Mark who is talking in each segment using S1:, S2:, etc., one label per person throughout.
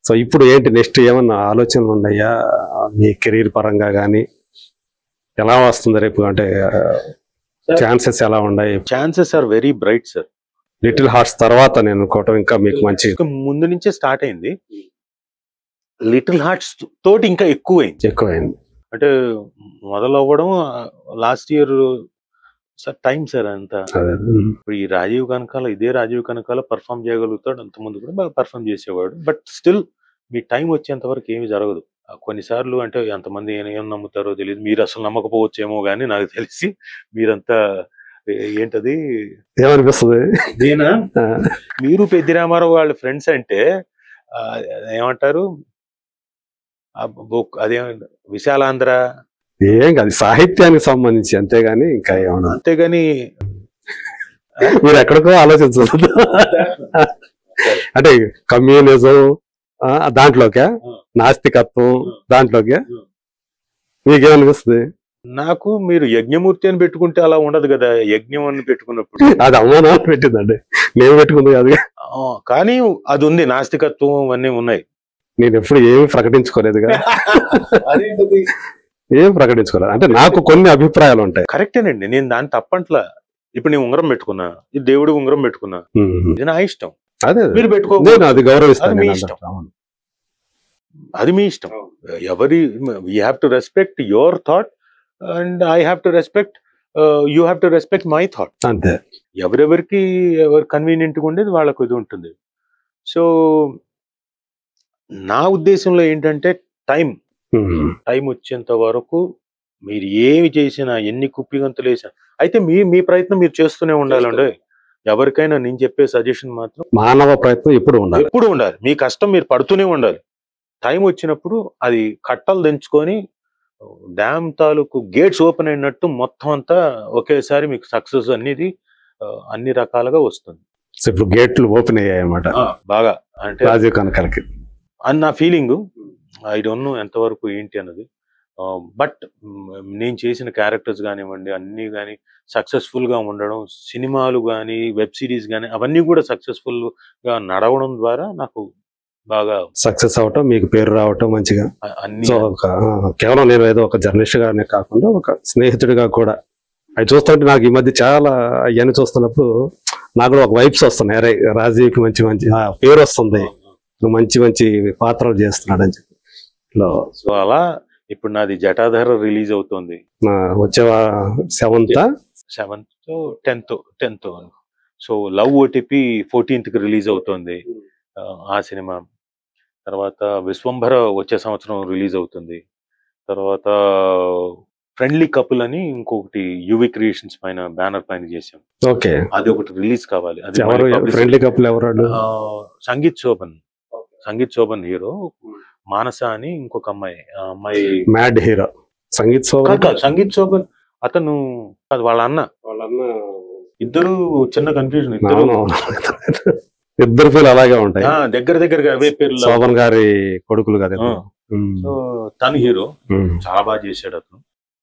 S1: So ఇప్పుడు ఏంటి next ఏమన్నా ఆలోచనలు ఉన్నాయా మీ కెరీర్ పరంగా కానీ? ఎలా వస్తుంది రేపు అంటే ఛాన్సెస్ ఎలా ఉన్నాయి?
S2: Chances are very bright sir.
S1: Little Hearts తర్వాత నేను అనుకోవటం ఇంకా మీకు మంచి
S2: ముందు నుంచే స్టార్ట్ అయింది. లిటిల్ హార్ట్స్ తోటి ఇంకా ఎక్కువైంది. అంటే మొదలవ్వడం last year sir time sir అంతా. ఇప్పుడు ఈ రాజీవ్ కనకాల ఇదే రాజీవ్ కనకాల పర్ఫామ్ చేయగలుగుతాడు, అంతకుముందు కూడా బాగా పర్ఫామ్ చేసేవాడు. బట్ స్టిల్ మీ టైం వచ్చేంత వరకు ఏమి జరగదు. కొన్నిసార్లు అంటే ఎంతమంది ఏం నమ్ముతారో తెలియదు, మీరు అసలు నమ్మకపోవచ్చేమో కానీ నాకు తెలిసి మీరంతా ఏంటది
S1: ఏమనిపిస్తుంది
S2: మీరు పెద్ది రామారావు వాళ్ళ ఫ్రెండ్స్ అంటే ఏమంటారు అదే విశాలాంధ్ర
S1: ఏం కాదు సాహిత్యానికి సంబంధించి, అంతేగాని ఇంకా ఏమన్నా
S2: అంతేగాని
S1: మీరు ఎక్కడికో ఆలోచించదు. అంటే కమ్యూనిజం దాంట్లోకే, నాస్తికత్వం దాంట్లోకే మీకేమనిపిస్తుంది?
S2: నాకు మీరు యజ్ఞమూర్తి అని పెట్టుకుంటే అలా ఉండదు కదా, యజ్ఞం అని పెట్టుకున్నప్పుడు
S1: అది అమ్మానం పెట్టిందండి, నేను పెట్టుకుంది కాదు.
S2: కానీ అది ఉంది, నాస్తికత్వం అన్నీ ఉన్నాయి.
S1: నేను ఎప్పుడు ఏమి ప్రకటించుకోలేదుగా. ఏం ప్రకటించుకోలేదు అంటే నాకు కొన్ని అభిప్రాయాలు ఉంటాయి.
S2: కరెక్టేనండి, నేను దాన్ని తప్పంట్లా. ఇప్పుడు నేను ఉంగరం పెట్టుకున్నా, ఈ దేవుడి ఉంగరం పెట్టుకున్నా, ఇది నా ఇష్టం.
S1: అదే
S2: మీరు పెట్టుకో,
S1: అది గౌరవిస్తాను.
S2: అది మీ ఇష్టం. ఎవరి you have to respect your thought and I have to respect you have to respect my thought.
S1: అంతే,
S2: ఎవరెవరికి ఎవరు కన్వీనియంట్ గా ఉండేది వాళ్ళకు ఇది ఉంటుంది. సో నా ఉద్దేశంలో ఏంటంటే టైం వచ్చేంత వరకు మీరు ఏమి చేసినా, ఎన్ని కుప్పిగంతులు వేసినా, అయితే మీ ప్రయత్నం మీరు చేస్తూనే ఉండాలండి. ఎవరికైనా నేను చెప్పే సజెషన్ మాత్రం
S1: మానవ ప్రయత్నం ఎప్పుడు
S2: ఉండాలి. మీ కష్టం మీరు పడుతూనే ఉండాలి. టైం వచ్చినప్పుడు అది కట్టలు దించుకొని డ్యామ్ తాలూకు గేట్స్ ఓపెన్ అయినట్టు మొత్తం అంతా ఒకేసారి మీకు సక్సెస్ అనేది అన్ని రకాలుగా వస్తుంది.
S1: ఇప్పుడు గేట్లు ఓపెన్ అయ్యాయి అన్నమాట
S2: బాగా. అంటే
S1: రాజీవ్ కనకాలకి
S2: అని నా ఫీలింగ్. ఐ డోంట్ నో ఎంతవరకు ఏంటి అన్నది. బట్ నేను చేసిన క్యారెక్టర్స్ కానివ్వండి, అన్నీ కానీ సక్సెస్ఫుల్ గా ఉండడం, సినిమాలు కానీ వెబ్ సిరీస్ కానీ అవన్నీ కూడా సక్సెస్ఫుల్ గా నడవడం ద్వారా నాకు బాగా
S1: సక్సెస్ అవటం, మీకు పేరు రావటం మంచిగా అన్ని. కేవలం నేను ఏదో ఒక జర్నలిస్ట్ గానే కాకుండా ఒక స్నేహితుడిగా కూడా అవి చూస్తుంటే నాకు ఈ మధ్య చాలా అవన్నీ చూస్తున్నప్పుడు నాకు కూడా ఒక వైబ్స్ వస్తున్నాయి. అరే రాజీవ్కి మంచి మంచి పేరు వస్తుంది, మంచి మంచి పాత్రలు చేస్తున్నాడు అని చెప్పి.
S2: సో అలా ఇప్పుడు నాది జటాధార రిలీజ్ అవుతుంది.
S1: వచ్చే
S2: 7th 10th. So love OTP 14th release అవుతుంది ఆ సినిమా. తర్వాత విశ్వంభర వచ్చే సంవత్సరం రిలీజ్ అవుతుంది. తర్వాత ఫ్రెండ్లీ కపుల్ అని ఇంకొకటి యువి క్రియేషన్స్ పైన బ్యానర్ పైన చేసాం.
S1: ఓకే,
S2: అది ఒకటి రిలీజ్ కావాలి.
S1: ఫ్రెండ్లీ కపుల్ ఎవరు?
S2: సంగీత్ శోభన్ హీరో, మానస అని ఇంకొక అమ్మాయి.
S1: మ్యాడ్ హీరో సంగీత్
S2: శోభన్ అతను వాళ్ళ అన్న. ఇద్దరు చిన్న కన్ఫ్యూజన్,
S1: ఇద్దరు పేర్లు అలాగే ఉంటాయి,
S2: దగ్గరగా అవే పేర్లు.
S1: శోభన్ గారి కొడుకులు కదా.
S2: సో తను హీరో చాలా బాగా చేశాడు అతను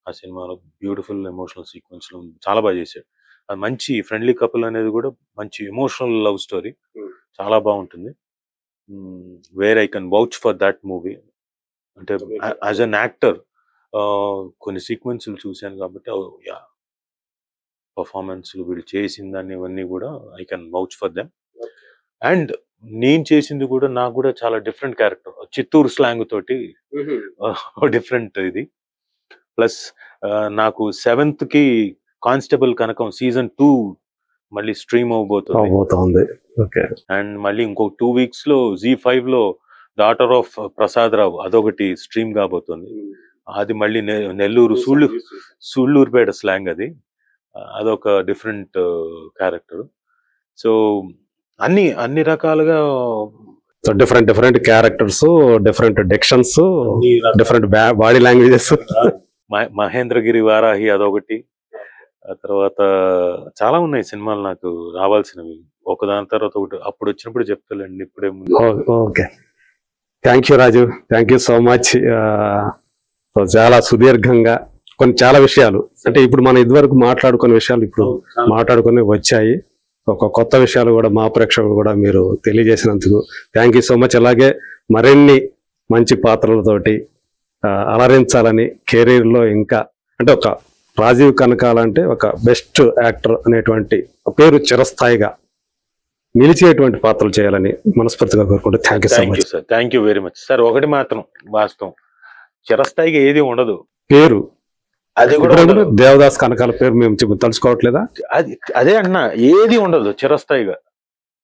S2: ఆ సినిమాలో. బ్యూటిఫుల్ ఎమోషనల్ సీక్వెన్స్ లో చాలా బాగా చేశాడు. అది మంచి ఫ్రెండ్లీ కపుల్ అనేది కూడా మంచి ఎమోషనల్ లవ్ స్టోరీ, చాలా బాగుంటుంది. Where I can vouch for that movie. అంటే యాజ్ అన్ యాక్టర్ కొన్ని సీక్వెన్స్లు చూశాను కాబట్టి పర్ఫార్మెన్స్ వీడు చేసిన దాన్ని ఇవన్నీ కూడా I can vouch for them. And నేను చేసింది కూడా నాకు కూడా చాలా డిఫరెంట్ క్యారెక్టర్, చిత్తూరు స్లాంగ్ తోటి డిఫరెంట్ ఇది. ప్లస్ నాకు 7th కి కానిస్టేబుల్ కనకం సీజన్ 2 మళ్ళీ స్ట్రీమ్ అవబోతుంది. అండ్ మళ్ళీ ఇంకో 2 weeks లో Z5 లో డాటర్ ఆఫ్ ప్రసాద్ రావు అదొకటి స్ట్రీమ్ కాబోతుంది. అది మళ్ళీ నెల్లూరు సూళ్ళూరుపేట స్లాంగ్, అదొక డిఫరెంట్ క్యారెక్టర్. సో అన్ని రకాలుగా
S1: different characters, different dictions, different body languages.
S2: Mahendragiri Varahi అదొకటి. ఆ తర్వాత చాలా ఉన్నాయి సినిమాలు నాకు రావాల్సినవి, ఒకదాని తర్వాత ఒకటి. అప్పుడు వచ్చినప్పుడు చెప్తానండి, ఇప్పుడే.
S1: Okay, thank you Raju, thank you so much. చాలా సుదీర్ఘంగా చాలా విషయాలు, అంటే ఇప్పుడు మనం ఇదివరకు మాట్లాడుకునే విషయాలు ఇప్పుడు మాట్లాడుకుని వచ్చాయి. ఒక కొత్త విషయాలు కూడా మా ప్రేక్షకులు కూడా మీరు తెలియజేసినందుకు థ్యాంక్ యూ సో మచ్. అలాగే మరిన్ని మంచి పాత్రలతోటి అలరించాలని కెరీర్ లో ఇంకా అంటే ఒక రాజీవ్ కనకాల అంటే ఒక బెస్ట్ యాక్టర్ అనేటువంటి పేరు చిరస్థాయిగా నిలిచేటువంటి పాత్రలు చేయాలని మనస్ఫూర్తిగా కోరుకుంటే thank you so much
S2: sir. Thank you very much sir. ఒకటి మాత్రం వాస్తవం, చిరస్థాయిగా ఏది ఉండదు.
S1: పేరు
S2: అది కూడా ఉండదు.
S1: దేవదాస్ కనకాల పేరు మేము తలుచుకోవట్లేదా?
S2: అదే అన్న, ఏది ఉండదు చిరస్థాయిగా.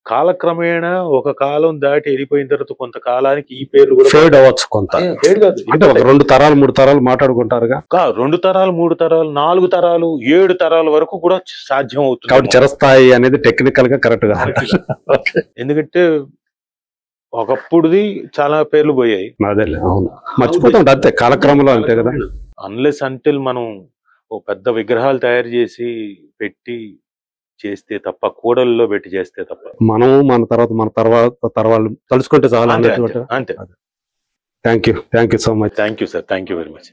S2: కాలక్రమేణా ఒక కాలం దాటి వెళ్ళిపోయిన తర్వాత కొంతకాలానికి ఈ పేరు కూడా
S1: ఫేడ్ అవ్వచ్చు కొంత. అంటే ఒక 2 తరాలు 3 తరాలు మాట్లాడుకుంటారుగా.
S2: 2 తరాలు 3 తరాలు 4 తరాలు 7 తరాల వరకు కూడా సాధ్యం అవుతుంది.
S1: కాబట్టి చిరస్థాయి అనేది టెక్నికల్ గా కరెక్ట్ గా.
S2: ఎందుకంటే ఒకప్పుడుది చాలా పేర్లు పోయాయి.
S1: అదే అవును, మర్చిపోతాం అంతే కాలక్రమంలో, అంతే కదా.
S2: అన్లెస్ అంటిల్ మనం ఓ పెద్ద విగ్రహాలు తయారు చేసి పెట్టి చేస్తే తప్ప, కూడల్లో పెట్టి చేస్తే తప్ప,
S1: మనము మన తర్వాత తరవాళ్ళు తలుచుకుంటే చాలా.
S2: అంతే.
S1: Thank you so much.
S2: Thank you sir. Thank you very much.